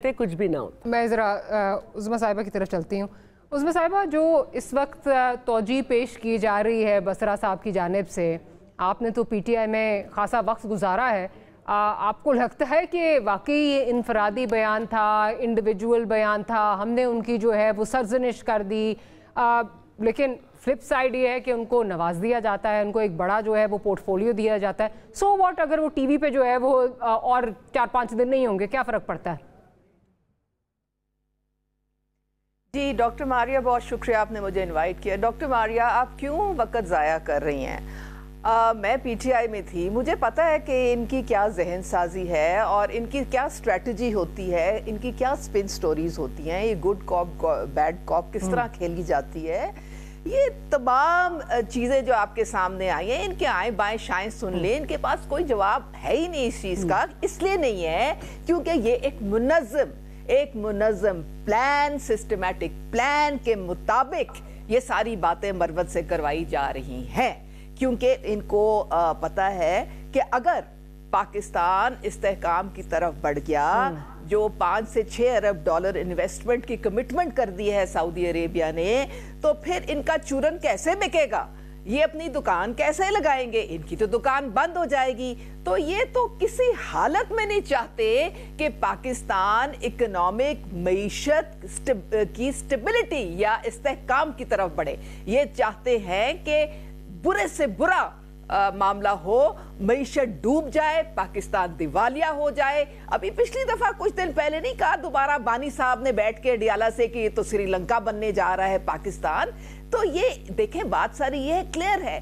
सकते कुछ भी ना हो। मैं ज़रा उज़्मा साहिबा की तरफ चलती हूँ। उज़्मा साहिबा, जो इस वक्त तौजीह पेश की जा रही है बसरा साहब की जानिब से, आपने तो PTI में ख़ासा वक्त गुजारा है, आपको लगता है कि वाकई ये इनफरादी बयान था, इंडिविजुअल बयान था, हमने उनकी जो है वो सरजनिश कर दी, लेकिन फ्लिप साइड ये है कि उनको नवाज दिया जाता है, उनको एक बड़ा जो है वो पोर्टफोलियो दिया जाता है। सो व्हाट अगर वो टीवी पे जो है वो और 4-5 दिन नहीं होंगे, क्या फ़र्क पड़ता है? जी डॉक्टर मारिया, बहुत शुक्रिया आपने मुझे इनवाइट किया। डॉक्टर मारिया, आप क्यों वक्त ज़ाया कर रही हैं? मैं PTI में थी, मुझे पता है कि इनकी क्या जहन साजी है और इनकी क्या स्ट्रेटजी होती है, इनकी क्या स्पिन स्टोरीज होती हैं, ये गुड कॉप बैड कॉप किस तरह खेली जाती है। ये तमाम चीज़ें जो आपके सामने आई हैं, इनके आए बाएं शाएं सुन ले, इनके पास कोई जवाब है ही नहीं इस चीज़ का। इसलिए नहीं है क्योंकि ये एक मुनज़्ज़म प्लान, सिस्टमैटिक प्लान के मुताबिक ये सारी बातें मरवत से करवाई जा रही हैं, क्योंकि इनको पता है कि अगर पाकिस्तान इस्तेहकाम की तरफ बढ़ गया, जो 5 से 6 अरब डॉलर इन्वेस्टमेंट की कमिटमेंट कर दी है सऊदी अरेबिया ने, तो फिर इनका चूरन कैसे बिकेगा, ये अपनी दुकान कैसे लगाएंगे, इनकी तो दुकान बंद हो जाएगी। तो ये तो किसी हालत में नहीं चाहते कि पाकिस्तान इकोनॉमिक मईशत की स्टेबिलिटी या इस्तेहकाम की तरफ बढ़े। ये चाहते हैं कि बुरे से बुरा मामला हो, मईशत डूब जाए, पाकिस्तान दिवालिया हो जाए। अभी पिछली दफा कुछ दिन पहले नहीं कहा दोबारा बानी साहब ने बैठ के डियाला से कि ये तो श्रीलंका बनने जा रहा है पाकिस्तान। तो ये देखें, बात सारी ये क्लियर है।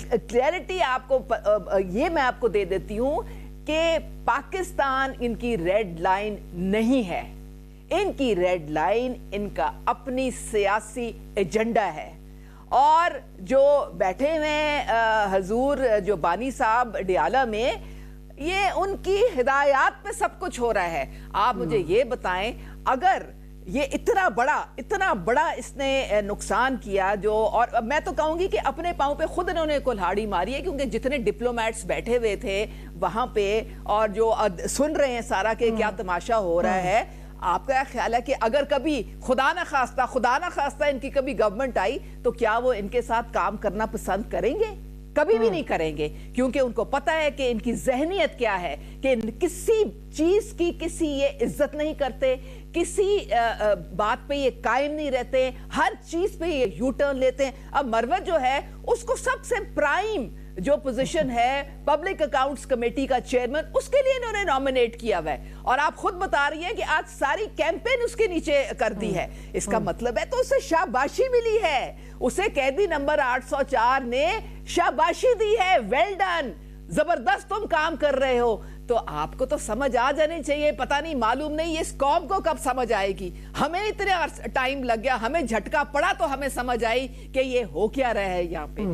क्लैरिटी आपको ये मैं आपको दे देती हूं कि पाकिस्तान इनकी रेड लाइन नहीं है। इनकी रेड लाइन इनका अपनी सियासी एजेंडा है। और जो बैठे हुए हजूर जो बानी साहब डियाला में, ये उनकी हिदायत पे सब कुछ हो रहा है। आप मुझे ये बताएं, अगर ये इतना बड़ा इसने नुकसान किया, जो, और मैं तो कहूंगी कि अपने पांव पे खुद इन्होंने कुल्हाड़ी मारी है, क्योंकि जितने डिप्लोमेट्स बैठे हुए थे वहां पे और जो सुन रहे हैं सारा के क्या तमाशा हो रहा है, आपका ख्याल है कि अगर कभी खुदा ना खास्ता इनकी कभी गवर्नमेंट आई तो क्या वो इनके साथ काम करना पसंद करेंगे? कभी भी नहीं करेंगे, क्योंकि उनको पता है कि इनकी जहनियत क्या है, कि किसी चीज की किसी ये इज्जत नहीं करते, किसी बात पे ये कायम नहीं रहते, हर चीज पे ये यू टर्न लेते हैं। अब मरवत जो है उसको सबसे प्राइम जो पोजीशन है पब्लिक अकाउंट्स कमेटी का चेयरमैन, उसके लिए इन्होंने नॉमिनेट किया हुआ है। और आप खुद बता रही हैं कि आज सारी कैंपेन उसके नीचे कर दी है। इसका मतलब है तो उसे शाबाशी मिली है, उसे कैदी नंबर 804 ने शाबाशी दी है, वेल डन, जबरदस्त तुम काम कर रहे हो। तो आपको तो समझ आ जानी चाहिए। पता नहीं, मालूम नहीं इस कौम को कब समझ आएगी। हमें इतने टाइम लग गया, हमें झटका पड़ा तो हमें समझ आई कि ये हो क्या रहा है यहाँ पे।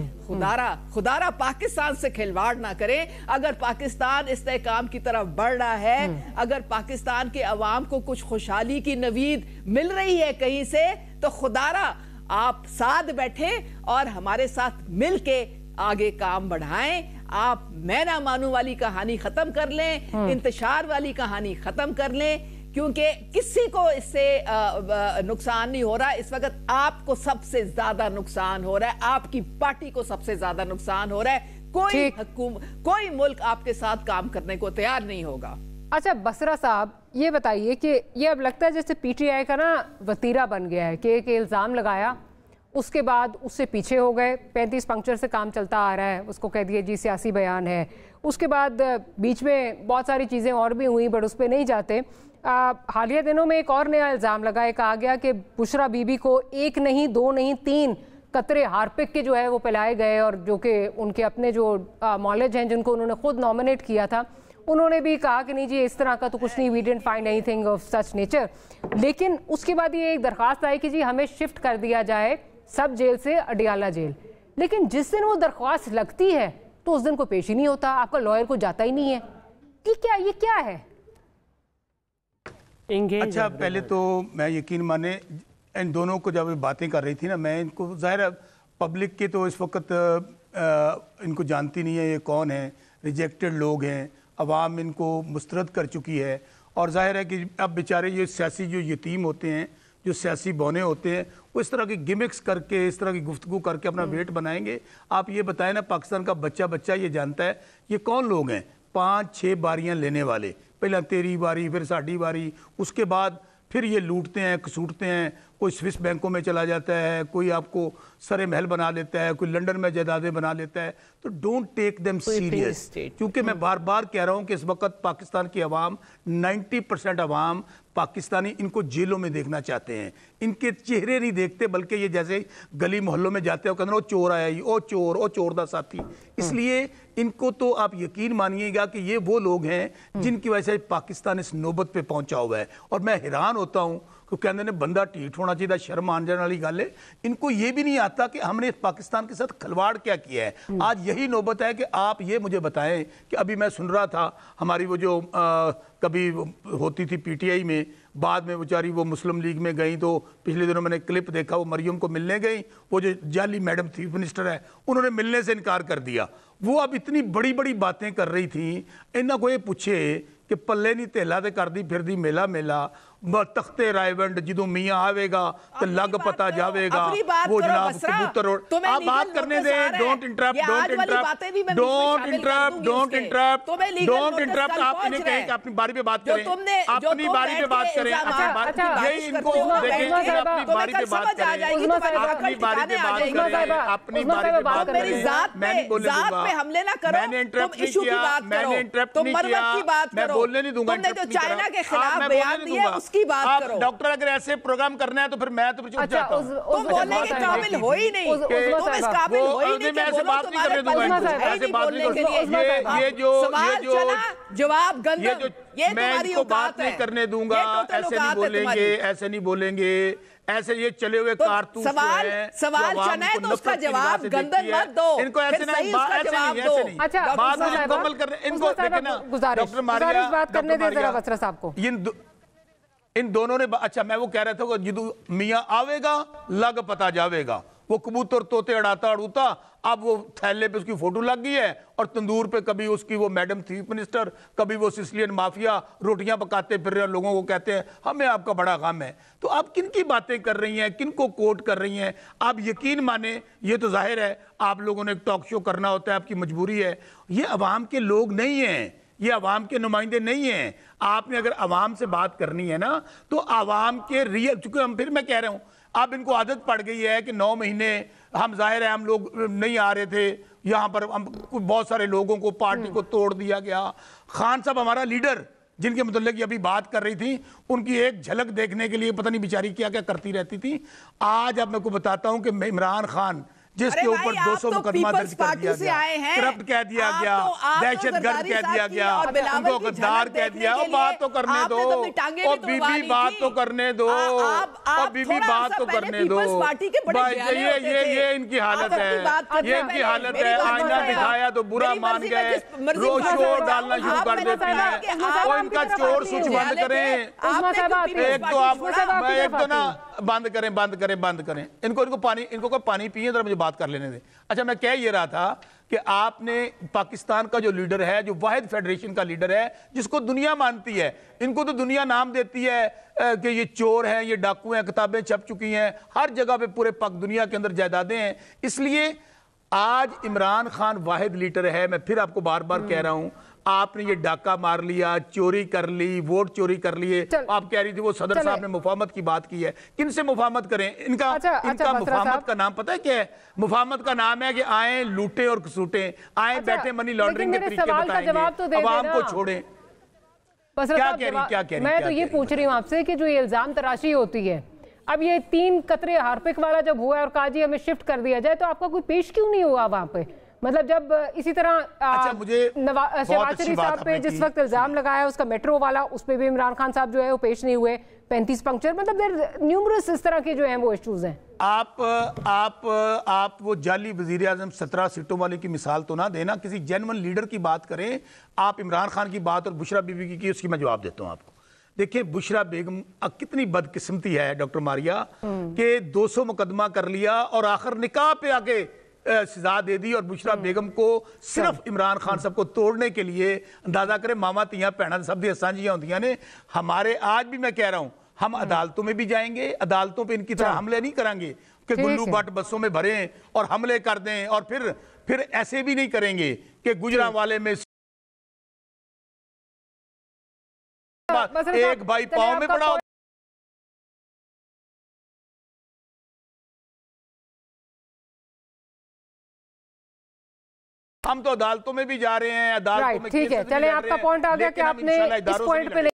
खुदारा पाकिस्तान से खिलवाड़ ना करे। अगर पाकिस्तान इस्तेहकाम की तरफ बढ़ रहा है, अगर पाकिस्तान के अवाम को कुछ खुशहाली की नवीद मिल रही है कहीं से, तो खुदारा आप साथ बैठे और हमारे साथ मिल के आगे काम बढ़ाएं। आप मैं ना मानू वाली कहानी खत्म कर लें, इंतशार वाली कहानी खत्म कर लें, क्योंकि किसी को इससे नुकसान नहीं हो रहा। इस वक्त आपको सबसे ज्यादा नुकसान हो रहा है, आपकी पार्टी को सबसे ज्यादा नुकसान हो रहा है। कोई मुल्क आपके साथ काम करने को तैयार नहीं होगा। अच्छा बसरा साहब, ये बताइए कि ये अब लगता है जैसे PTI का ना वतीरा बन गया है कि एक इल्ज़ाम लगाया, उसके बाद उससे पीछे हो गए, 35 पंक्चर से काम चलता आ रहा है, उसको कह दिए जी सियासी बयान है। उसके बाद बीच में बहुत सारी चीज़ें और भी हुई, बट उस पर नहीं जाते। हालिया दिनों में एक और नया इल्ज़ाम लगाया, कहा गया कि बुशरा बीबी को 1 नहीं 2 नहीं 3 कतरे हार्पिक के जो है वो पिलाए गए, और जो कि उनके अपने जो मौलज हैं जिनको उन्होंने खुद नॉमिनेट किया था, उन्होंने भी कहा कि नहीं जी इस तरह का तो कुछ नहीं, we didn't find anything of such nature. लेकिन उसके बाद ये एक दरख्वास्त आई कि जी हमें शिफ्ट कर दिया जाए सब जेल से अडियाला जेल। लेकिन जिस दिन वो दरख्वास्त लगती है तो उस दिन को पेश ही नहीं होता, आपका लॉयर को जाता ही नहीं है कि क्या ये क्या है? अच्छा, पहले तो मैं यकीन माने इन दोनों को जब बातें कर रही थी ना, मैं इनको ज़ाहिर पब्लिक के तो इस वक्त इनको जानती नहीं है ये कौन है, रिजेक्टेड लोग हैं, अवाम इनको मुस्तरद कर चुकी है اور ظاہر ہے کہ اب بیچارے یہ سیاسی جو یتیم ہوتے ہیں, جو سیاسی بونے ہوتے ہیں, وہ اس طرح کی گمکس کر کے, اس طرح کی گفتگو کر کے اپنا ویٹ بنائیں گے. آپ یہ بتائیں نا, پاکستان کا بچہ یہ جانتا ہے یہ کون لوگ ہیں 5-6 باریاں لینے والے, پہلا تیری باری, پھر ساڈی باری, اس کے بعد پھر یہ لوٹتے ہیں, کسوٹتے ہیں. کوئی سوئس بینکوں میں چلا جاتا ہے, کوئی آپ کو سرے محل بنا لیتا ہے, کوئی لنڈن میں جائیدادیں بنا لیتا ہے. تو ڈونٹ ٹیک دیم سیریس, کیونکہ میں بار بار کہہ رہا ہوں کہ اس وقت پاکستان کی عوام 90% عوام پاکستانی ان کو جیلوں میں دیکھنا چاہتے ہیں. ان کے چہرے نہیں دیکھتے, بلکہ یہ جیسے گلی محلوں میں جاتے ہیں, کہتے ہیں وہ چور آیا, او چور دا ساتھی. اس لیے ان کو تو آپ یقین مانیے گا کہ یہ وہ لوگ ہیں جن کی وجہ سے پاکستان اس نوبت پہ پہنچا ہوا ہے. اور میں حیران ہوتا ہوں کہ کہتے ہیں بندہ ٹھیٹ ہونا چاہیے, شرم آن جانے والی گل ہے. ان کو یہ بھی نہیں آتا کہ ہم نے پاکستان کے ساتھ کھلواڑ کیا کیا ہے. آج یہی نوبت ہے کہ آپ یہ مجھے بتائیں کہ ابھی میں سن رہا تھا ہماری وہ جو کبھی ہوتی تھی پی ٹی آئی میں, بعد میں بیچاری وہ مسلم لیگ میں گئیں, تو پچھلے دنوں میں نے کلپ دیکھا, وہ مریم کو ملنے گئیں, وہ جو جعلی میڈم چیف منسٹر ہے انہوں نے ملنے سے انکار کر دیا. وہ اب اتنی بڑی بڑی باتیں کر رہی تھیں, انہاں کو یہ پوچھے کہ پلے نہیں تیلا تے کر دی پھر دی میلا میلا, تختے رائے ونڈ جدوں میاں آوے گا تو لگ پتا جاوے گا, وہ جناب کبوتر. آپ بات کرنے دیں, ڈونٹ انٹرپٹ. آپ انہیں کہیں کہ اپنی باری پہ بات کریں, اپنی باری پہ بات کریں. یہی ان کو دیکھیں کہ اپنی باری پہ بات کریں, اپنی باری پہ بات کریں, اپنی باری پہ بات کریں. میں نہیں بولنے دوں گا, میں نے انٹرپٹ نہیں کیا, میں نے انٹرپٹ نہیں کیا, میں بولنے نہیں دوں گا. آپ ڈاکٹر اگر ایسے پروگرام کرنا ہے تو پھر میں تو پھر چپ جاتا ہوں. تم بولنے کے قابل ہو ہی نہیں, تم اس قابل ہو ہی نہیں کہ بولو, تمہارے پاس بولنے کے لیے. یہ جو جواب گندم, یہ تمہاری بات نہیں کرنے دوں گا. ایسے نہیں بولیں گے, ایسے نہیں بولیں گے, ایسے یہ چلے ہوئے کارتوس ہیں. سوال چنا ہے تو اس کا جواب گندن مت دو, ان کو ایسے نہیں, ایسے نہیں. بات مکمل کرنے, ان کو دیکھیں نا ڈاکٹر ماریا, بات کرنے دیں ذرا بسرا صاحب کو. ان دونوں نے, اچھا میں وہ کہہ رہا تھا کہ جدو میاں آوے گا لگ پتا جاوے گا. وہ کبوتر توتے اڑاتا اڑوتا, اب وہ تھیلے پہ اس کی فوٹو لگ گئی ہے, اور تندور پہ کبھی اس کی وہ میڈم چیف منسٹر, کبھی وہ سسلین مافیا روٹیاں پکاتے پھر رہے ہیں, لوگوں کو کہتے ہیں ہمیں آپ کا بڑا غم ہے. تو آپ کن کی باتیں کر رہی ہیں, کن کو کوٹ کر رہی ہیں؟ آپ یقین مانیں, یہ تو ظاہر ہے آپ لوگوں نے ایک ٹاک شو کرنا ہوتا ہے, آپ کی مجبوری ہے. یہ عوام کے لوگ نہیں ہیں, یہ عوام کے نمائندے نہیں ہیں. آپ نے اگر عوام سے بات کرنی ہے نا تو عوام کے ریئل, چونکہ ہم پھر میں کہہ رہا ہوں اب ان کو عادت پڑ گئی ہے کہ 9 مہینے ہم ظاہر ہے ہم لوگ نہیں آ رہے تھے یہاں پر, بہت سارے لوگوں کو پارٹی کو توڑ دیا گیا. خان صاحب ہمارا لیڈر جن کے متعلق ابھی بات کر رہی تھی, ان کی ایک جھلک دیکھنے کے لیے پتہ نہیں بیچاری کیا کیا کرتی رہتی تھی. آج اب میں کو بتاتا ہوں کہ عمران خان جس کے اوپر 200 مقدمہ درج کر دیا گیا, کرپٹ کہہ دیا گیا, دہشت گرد کہہ دیا گیا, ان کو غدار کہہ دیا. وہ بات تو کرنے دو, اور بی بی بات تو کرنے دو, اور بی بی بات تو کرنے دو. یہ ان کی حالت ہے, یہ ان کی حالت ہے. آئینہ دکھایا تو برا مان گئے, رو شور ڈالنا شروع کر دیتی ہیں. وہ ان کا چور سوچ بند کریں. ایک تو آپ, ایک تو نا بند کریں. ان کو پانی پیئے, ذرا مجھے بات کر لینے دیں. اچھا میں کہہ یہ رہا تھا کہ آپ نے پاکستان کا جو لیڈر ہے, جو واحد فیڈریشن کا لیڈر ہے جس کو دنیا مانتی ہے, ان کو تو دنیا نام دیتی ہے کہ یہ چور ہیں, یہ ڈاکو ہیں, کتابیں چھپ چکی ہیں, ہر جگہ پہ پورے پاک دنیا کے اندر جائیدادیں ہیں. اس لیے آج عمران خان واحد لیڈر ہے. میں پھر آپ کو بار بار کہہ رہا ہوں, آپ نے یہ ڈاکہ مار لیا, چوری کر لی, ووٹ چوری کر لیے. آپ کہہ رہی تھی وہ صدر صاحب نے مفاہمت کی بات کی ہے. کن سے مفاہمت کریں؟ ان کا مفاہمت کا نام پتہ ہے کیا ہے؟ مفاہمت کا نام ہے کہ آئیں لوٹیں اور کسوٹیں, آئیں بیٹھے منی لانڈرنگ کے طریقے بتائیں گے, عوام کو چھوڑیں. کیا کہہ رہی؟ میں تو یہ پوچھ رہی ہوں آپ سے کہ جو یہ الزام تراشی ہوتی ہے, اب یہ 3 قطرے ہارپک والا جب ہوا ہے اور کہا جی ہمیں شفٹ کر دیا جائے, تو آپ کا کوئی پیش کیوں نہیں ہوا وہاں پہ؟ مطلب جب اسی طرح شہباز شریف صاحب پہ جس وقت الزام لگایا اس کا میٹرو والا, اس پہ بھی عمران خان صاحب جو ہے وہ پیش نہیں ہوئے, 35 پنکچر, مطلب نیومرس اس طرح کے جو ہیں وہ ایشوز ہیں. آپ وہ جعلی وزیر اعظم 17 سیٹوں والے کی مثال تو نہ دینا, کسی جینون لیڈر کی بات کریں. آپ عمران خان کی بات اور بشرا بی بی کی, اس کی میں جواب دیتا ہوں آپ کو. دیکھیں بشرا بیگم کتنی بدقسمتی ہے ڈاکٹر ماریا کہ 200 مقدمہ کر لیا اور آخر نکاح پہ آ کے सजा दे दी और बुशरा बेगम को सिर्फ इमरान खान साहब को तोड़ने के लिए अंदाजा करें मामा तियां भैन सब दी सांझियां होंदियां ने। हमारे आज भी मैं कह रहा हूं हम अदालतों में भी जाएंगे, अदालतों पे इनकी तरह हमले नहीं करेंगे कि गुल्लू भट्ट बसों में भरें और हमले कर दें, और फिर ऐसे भी नहीं करेंगे कि गुजरांवाले में एक भाई पांव में पड़ा। हम तो अदालतों में भी जा रहे हैं, अदालतों में ठीक है, चले आपका पॉइंट आ गया कि आपने इस पॉइंट पे